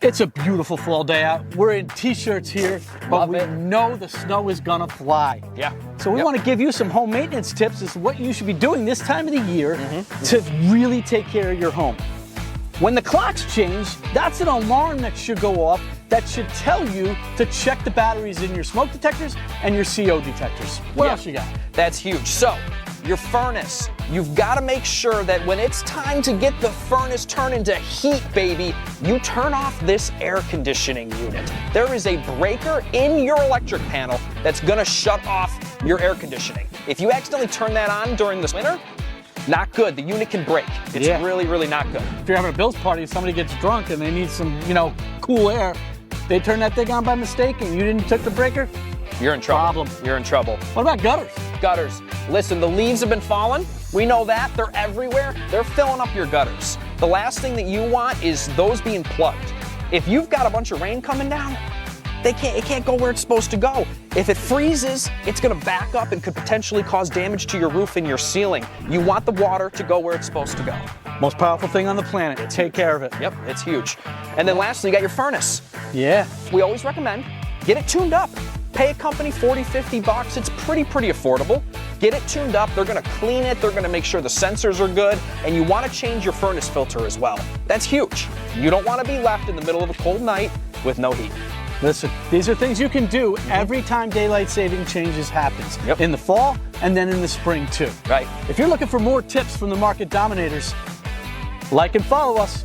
It's a beautiful fall day out. We're in t-shirts here, but we know the snow is gonna fly. Yeah. So we want to give you some home maintenance tips as to what you should be doing this time of the year to really take care of your home. When the clocks change, that's an alarm that should go off that should tell you to check the batteries in your smoke detectors and your CO detectors. What else you got? That's huge. So, your furnace, you've got to make sure that when it's time to get the furnace turned into heat, baby, you turn off this air conditioning unit. There is a breaker in your electric panel that's going to shut off your air conditioning. If you accidentally turn that on during this winter, not good. The unit can break. It's really, really not good. If you're having a Bills party, somebody gets drunk and they need some, cool air, they turn that thing on by mistake and you didn't took the breaker, You're in trouble. Problem. You're in trouble. What about gutters? Gutters. Listen, the leaves have been falling. We know that. They're everywhere. They're filling up your gutters. The last thing that you want is those being plugged. If you've got a bunch of rain coming down, it can't go where it's supposed to go. If it freezes, it's gonna back up and could potentially cause damage to your roof and your ceiling. You want the water to go where it's supposed to go. Most powerful thing on the planet. Take care of it. Yep, it's huge. And then lastly, you got your furnace. Yeah. We always recommend get it tuned up. Pay a company 40, 50 bucks. It's pretty affordable. Get it tuned up. They're gonna clean it. They're gonna make sure the sensors are good. And you wanna change your furnace filter as well. That's huge. You don't wanna be left in the middle of a cold night with no heat. Listen, these are things you can do every time daylight saving changes happens. Yep. In the fall and then in the spring too. Right. If you're looking for more tips from the market dominators, like and follow us.